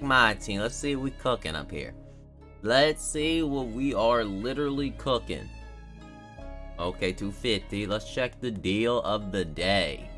My team. Let's see what we cooking up here. Let's see what we are literally cooking. Okay, 250. Let's check the deal of the day.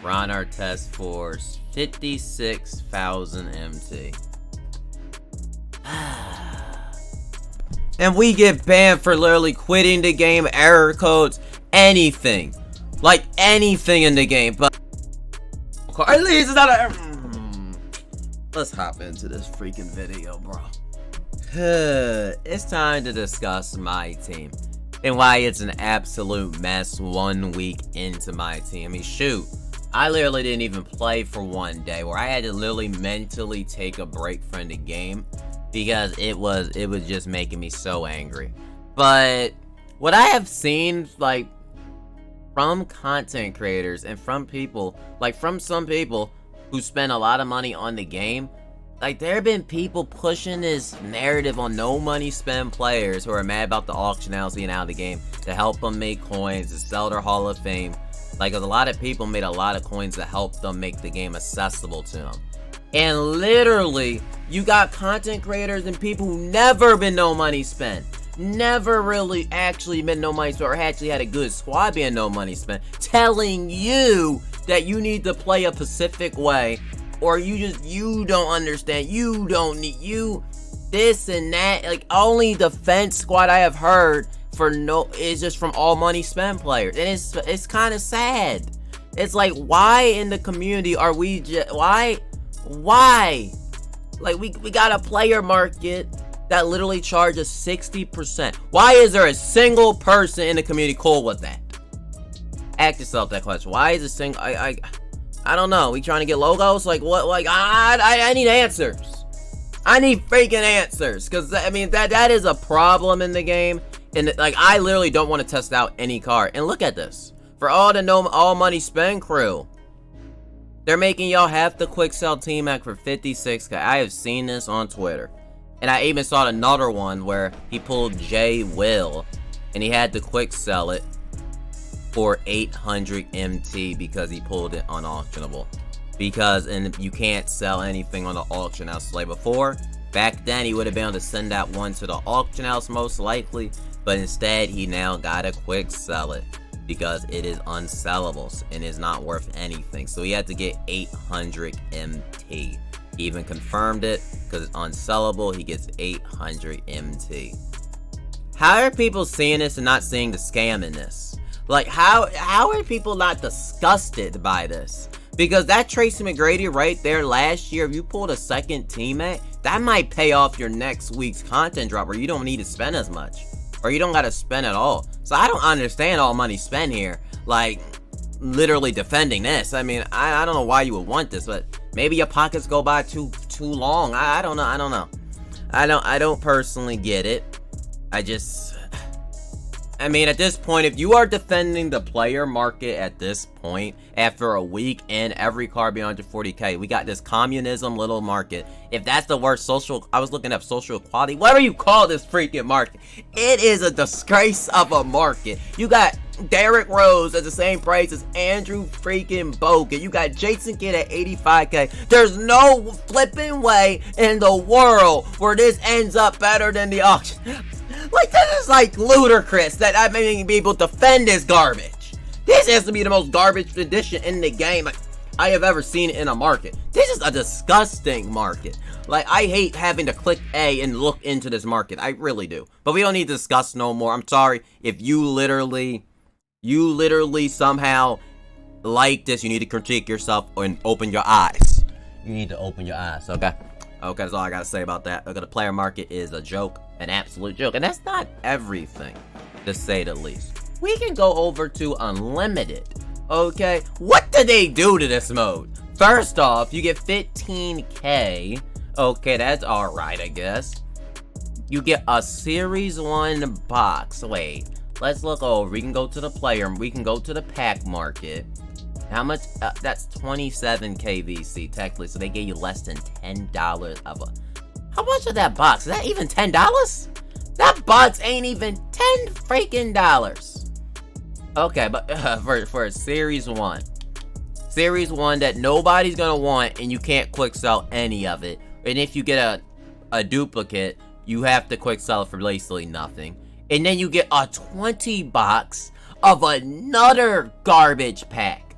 Run our test force 56,000 MT. And we get banned for literally quitting the game, error codes, anything. Like anything in the game, but at least it's not a. Let's hop into this freaking video, bro. It's time to discuss my team and why it's an absolute mess 1 week into my team. I mean, shoot, I literally didn't even play for 1 day, where I had to literally mentally take a break from the game because it was just making me so angry. But what I have seen, like, from content creators and from people, like from some people who spend a lot of money on the game, like there have been people pushing this narrative on no money spend players who are mad about the auction house being out of the game to help them make coins, to sell their Hall of Fame. Like, cause a lot of people made a lot of coins to help them make the game accessible to them. And literally, you got content creators and people who never been no money spent, never really actually been no money spent, or actually had a good squad being no money spent, telling you that you need to play a specific way, or you don't understand, you don't need, you this and that. Like, only defense squad I have heard for is just from all money spent players, and it's kind of sad. It's like, why in the community are we just why like we got a player market that literally charges 60%. Why is there a single person in the community cool with that? Ask yourself that question. Why is a single I don't know. We trying to get logos? Like what? Like I need answers. I need freaking answers, because I mean that is a problem in the game. And like, I literally don't want to test out any card. And look at this. For all the all money spend crew, they're making y'all have to quick sell T-Mac for 56k. I have seen this on Twitter. And I even saw another one where he pulled J Will and he had to quick sell it for 800 MT because he pulled it unauctionable. And you can't sell anything on the auction house like before. Back then, he would have been able to send that one to the auction house most likely, but instead he now gotta quick sell it because it is unsellable and is not worth anything. So he had to get 800 MT. He even confirmed it because it's unsellable. He gets 800 MT. How are people seeing this and not seeing the scam in this? Like, how are people not disgusted by this? Because that Tracy McGrady right there last year, if you pulled a second teammate, that might pay off your next week's content drop where you don't need to spend as much. Or you don't gotta spend at all. So I don't understand all money spent here. Like, literally defending this. I mean, I don't know why you would want this, but maybe your pockets go by too long. I don't know. I don't personally get it. I mean, at this point, if you are defending the player market at this point, after a week in every card beyond 40k, we got this communism little market. If that's the worst I was looking up social equality, whatever you call this freaking market, it is a disgrace of a market. You got Derrick Rose at the same price as Andrew freaking Bogut. You got Jason Kidd at 85k. There's no flipping way in the world where this ends up better than the auction. Like, this is like ludicrous that I'm making people defend this garbage. This has to be the most garbage edition in the game I have ever seen in a market. This is a disgusting market. Like, I hate having to click A and look into this market. I really do. But we don't need to discuss no more. I'm sorry if you literally somehow like this. You need to critique yourself and open your eyes. You need to open your eyes, okay? Okay, that's all I gotta say about that. Okay, the player market is a joke, an absolute joke. And that's not everything, to say the least. We can go over to Unlimited, okay? What did they do to this mode? First off, you get 15k. Okay, that's alright, I guess. You get a Series 1 box. Wait, let's look over. We can go to the player, we can go to the pack market. How much? That's 27k VC technically, so they gave you less than $10 of a. How much of that box? Is that even $10? That box ain't even $10 freaking dollars. Okay, but for a Series 1. Series 1 that nobody's gonna want, and you can't quick sell any of it. And if you get a duplicate, you have to quick sell it for basically nothing. And then you get a 20 box of another garbage pack.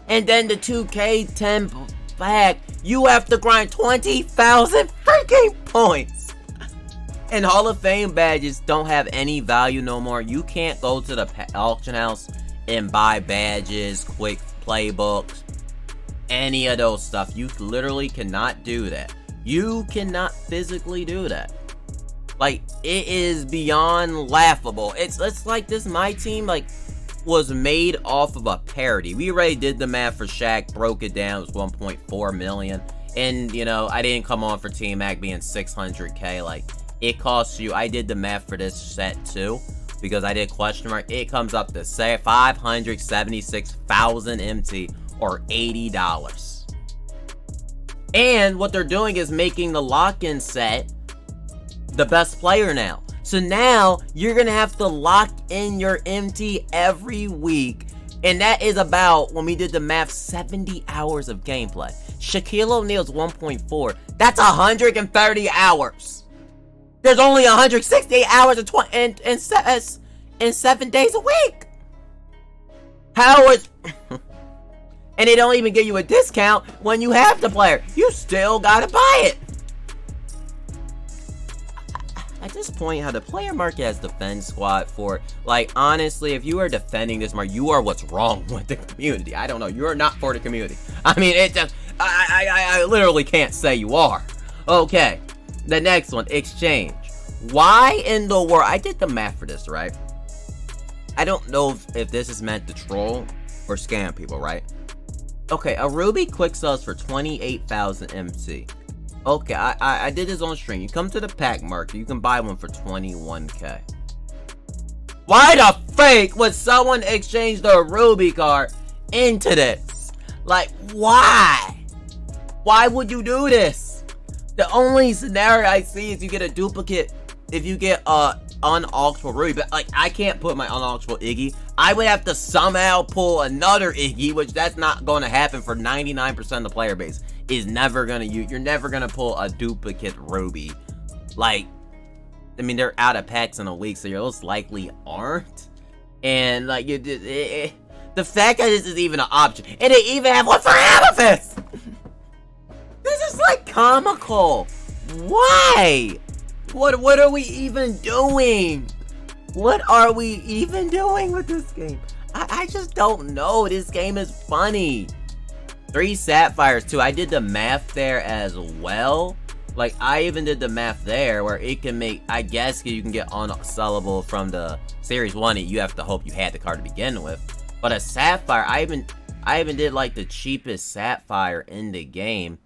And then the 2K10 pack, you have to grind 20,000 freaking points. And Hall of Fame badges don't have any value no more. You can't go to the auction house and buy badges, quick playbooks, any of those stuff. You literally cannot do that. You cannot physically do that. Like, it is beyond laughable. It's like this MyTeam, like, was made off of a parody. We already did the math for Shaq, broke it down, it was 1.4 million. And, you know, I didn't come on for T-Mac being 600k. Like, it costs you, I did the math for this set too, because I did question mark. It comes up to say 576,000 MT or $80. And what they're doing is making the lock-in set the best player now. So now you're gonna have to lock in your MT every week, and that is about, when we did the math, 70 hours of gameplay. Shaquille O'Neal's 1.4. That's 130 hours. There's only 168 hours in 7 days a week. How is and they don't even give you a discount when you have the player. You still gotta buy it. At this point, how the player market has defend squad for, like, honestly, if you are defending this market, you are what's wrong with the community. I don't know. You are not for the community. I mean, it just, I literally can't say you are. Okay, the next one, exchange. Why in the world? I did the math for this, right? I don't know if this is meant to troll or scam people, right? Okay, a Ruby quick sells for 28,000 MC. Okay, I did this on stream. You come to the pack market, you can buy one for 21k. Why the fake would someone exchange their Ruby card into this? Like, why? Why would you do this? The only scenario I see is you get a duplicate if you get unauctionable Ruby, but like, I can't put my unauctionable Iggy. I would have to somehow pull another Iggy, which that's not going to happen for 99% of the player base. Is never gonna you're never gonna pull a duplicate Ruby. Like, I mean, they're out of packs in a week, so you most likely aren't. And like, the fact that this is even an option, and they even have one for Amethyst. This is like comical. Why? What are we even doing? What are we even doing with this game? I just don't know. This game is funny. 3 Sapphires too. I did the math there as well. Like, I even did the math there where it can make, I guess you can get unsellable from the Series 1. You have to hope you had the card to begin with. But a Sapphire, I even did like the cheapest Sapphire in the game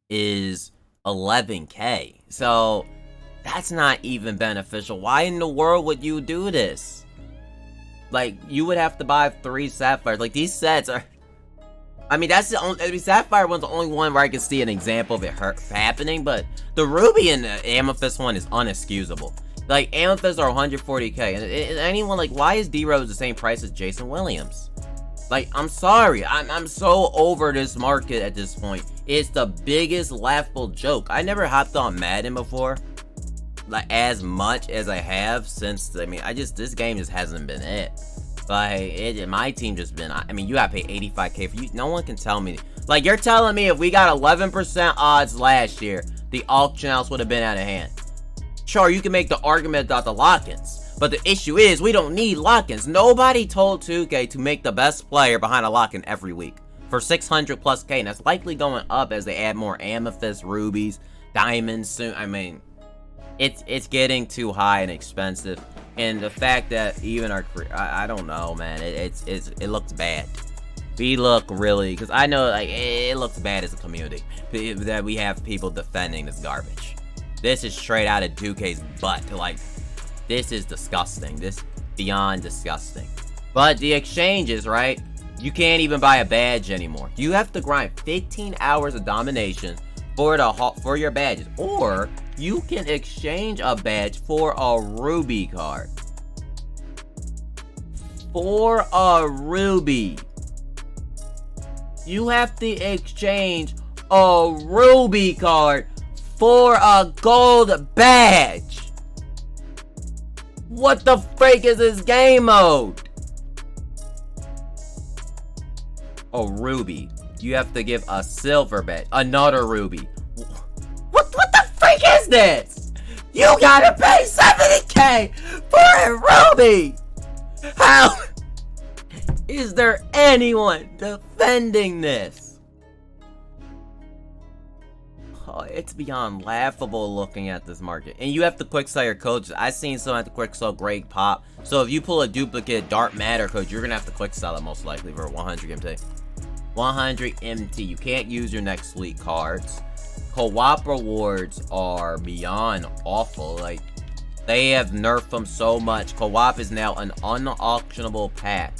is 11k. So that's not even beneficial. Why in the world would you do this? Like, you would have to buy 3 Sapphires. Like, these sets are, I mean, that's the only, I mean, Sapphire one's the only one where I can see an example of it happening, but the Ruby and the Amethyst one is unexcusable. Like, Amethyst are 140k, and anyone, like, why is D-Rose the same price as Jason Williams? Like, I'm sorry, I'm so over this market at this point. It's the biggest laughable joke. I never hopped on Madden before, like, as much as I have since, I mean, this game just hasn't been it. Like, my team just been, I mean, you gotta pay 85k for you. No one can tell me. Like, you're telling me if we got 11% odds last year, the auction house would have been out of hand. Sure, you can make the argument about the lock-ins, but the issue is we don't need lock-ins. Nobody told 2K to make the best player behind a lock-in every week for 600 plus K, and that's likely going up as they add more Amethyst, Rubies, Diamonds soon. I mean, it's getting too high and expensive. And the fact that even our, I don't know, man, it looks bad. We look really, because I know, like, it looks bad as a community that we have people defending this garbage. This is straight out of 2K's butt. Like, this is disgusting. This beyond disgusting. But the exchanges, right? You can't even buy a badge anymore. You have to grind 15 hours of domination for your badges, or you can exchange a badge for a Ruby card. For a Ruby. You have to exchange a ruby card for a gold badge. What the freak is this game mode? A ruby. You have to give a silver badge. Another ruby. What the freak is this? You gotta pay 70k for a ruby! How is there anyone defending this? Oh, it's beyond laughable looking at this market. And you have to quick sell your codes. I've seen someone have to quick sell Greg Pop. So if you pull a duplicate Dark Matter code, you're gonna have to quick sell it most likely for 100 MT. 100 MT. You can't use your next week cards. Co-op rewards are beyond awful. Like, they have nerfed them so much. Co-op is now an unauctionable pack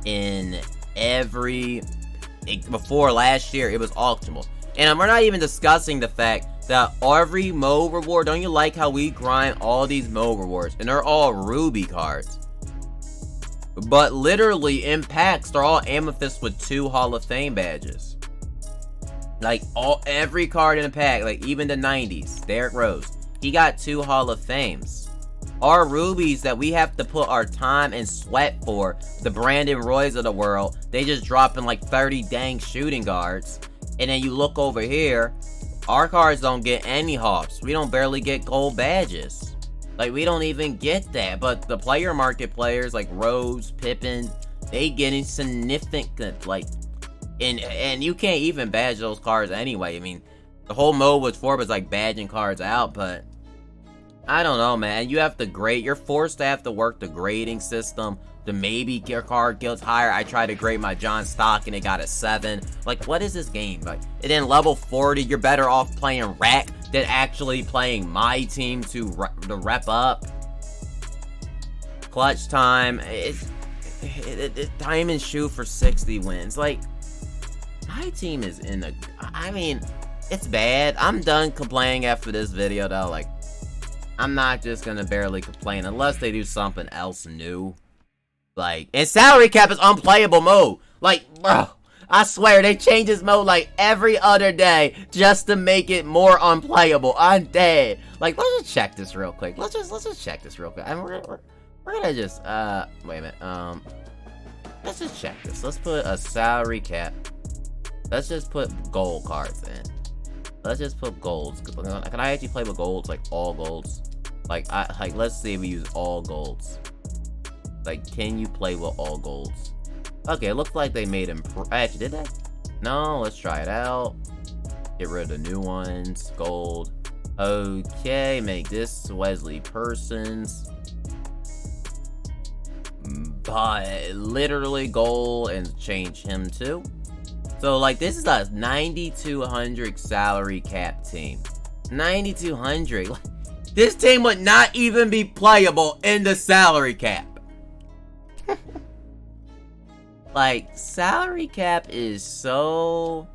in every... Before last year, it was auctionable. And we're not even discussing the fact that every mode reward... Don't you like how we grind all these mode rewards? And they're all ruby cards. But literally, in packs, they're all amethyst with 2 Hall of Fame badges. Like, every card in the pack, like even the 90s, Derrick Rose, he got 2 Hall of Fames. Our rubies that we have to put our time and sweat for, the Brandon Roys of the world, they just dropping like 30 dang shooting guards. And then you look over here, our cards don't get any hops. We don't barely get gold badges. Like, we don't even get that. But the player market players like Rose, Pippen, they getting significant, like, and you can't even badge those cards anyway. I mean, the whole mode was like badging cards out, but I don't know, man. You have to grade. You're forced to have to work the grading system to maybe get your card guilds higher. I tried to grade my John Stock and it got a 7. Like, what is this game? Like, and then level 40, you're better off playing Rack than actually playing MyTeam to rep up. Clutch time. It's Diamond Shoe for 60 wins. Like, MyTeam is in a... I mean, it's bad. I'm done complaining after this video, though. Like, I'm not just gonna barely complain unless they do something else new. Like, and salary cap is unplayable mode. Like, bro, I swear, they change this mode like every other day just to make it more unplayable. I'm dead. Like, let's just check this real quick. Let's just check this real quick. I mean, we're gonna just, wait a minute. Let's just check this. Let's put a salary cap. Let's just put gold cards in. Let's just put golds. Can I actually play with golds? Like, all golds? Like, let's see if we use all golds. Like, can you play with all golds? Okay, it looks like they made actually, did they? No, let's try it out. Get rid of the new ones. Gold. Okay, make this Wesley Persons. But literally gold and change him too. So, like, this is a 9,200 salary cap team. 9,200. This team would not even be playable in the salary cap. Like, salary cap is so...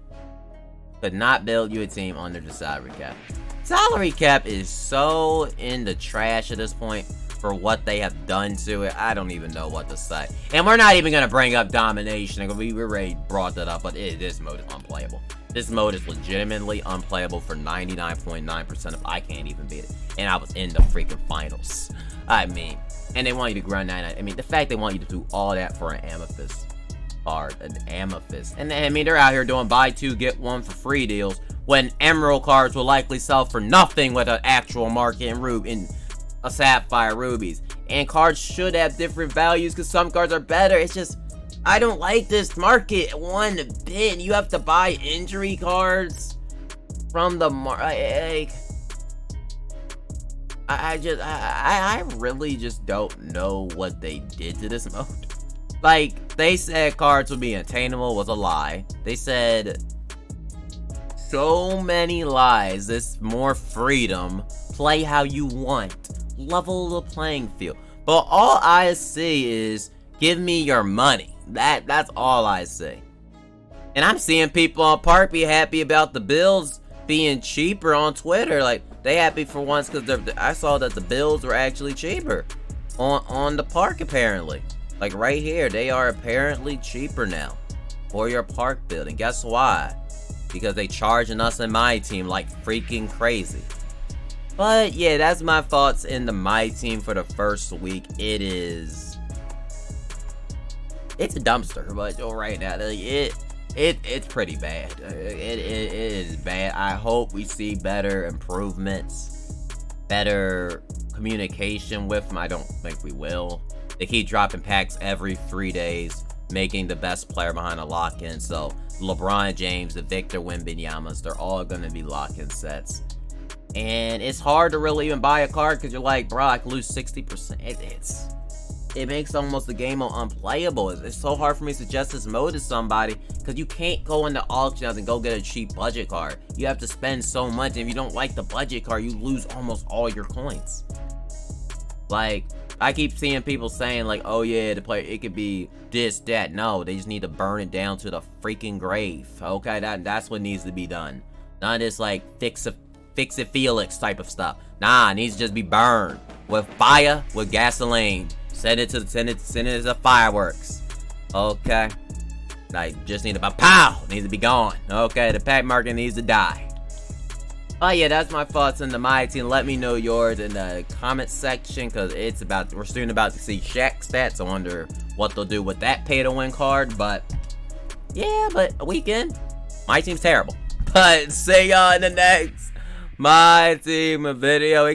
Could not build you a team under the salary cap. Salary cap is so in the trash at this point for what they have done to it. I don't even know what to say. And we're not even going to bring up domination. We already brought that up, but this mode is unplayable. This mode is legitimately unplayable for 99.9% of I can't even beat it. And I was in the freaking finals. I mean, and they want you to grind 99. I mean, the fact they want you to do all that for an amethyst card, an amethyst. And I mean, they're out here doing buy 2, get 1 for free deals when emerald cards will likely sell for nothing with an actual market in a sapphire rubies. And cards should have different values because some cards are better. It's just, I don't like this market one bit. You have to buy injury cards from the market. I really just don't know what they did to this mode. Like, they said cards would be attainable was a lie. They said so many lies. This more freedom. Play how you want. Level the playing field. But all I see is give me your money. That's all I see. And I'm seeing people on Park be happy about the bills being cheaper on Twitter. Like, they happy for once because I saw that the bills were actually cheaper on the Park apparently. Like right here, they are apparently cheaper now. for your park building. Guess why? Because they charging us in my team like freaking crazy. But yeah, that's my thoughts in the MyTeam for the first week. It's a dumpster, but right now it's pretty bad. It is bad. I hope we see better improvements, better communication with them. I don't think we will. They keep dropping packs every 3 days, making the best player behind a lock-in. So LeBron James, the Victor Wembanyama's, they're all gonna be lock-in sets. And it's hard to really even buy a card because you're like, bro, I can lose 60%. It makes almost the game unplayable. It's so hard for me to suggest this mode to somebody because you can't go into auctions and go get a cheap budget card. You have to spend so much, and if you don't like the budget card, you lose almost all your coins. Like, I keep seeing people saying like, oh yeah, the player, it could be this, that. No, they just need to burn it down to the freaking grave. Okay, that's what needs to be done. Not this like fix it Felix type of stuff. Nah, it needs to just be burned with fire, with gasoline. Send it as a fireworks. Okay. Like, just need to pow! Needs to be gone. Okay, the pack market needs to die. Oh yeah, that's my thoughts on the MyTeam. Let me know yours in the comment section, because we're soon about to see Shaq stats. I wonder what they'll do with that pay to win card. But yeah, but a weekend, MyTeam's terrible. But see y'all in the next MyTeam video.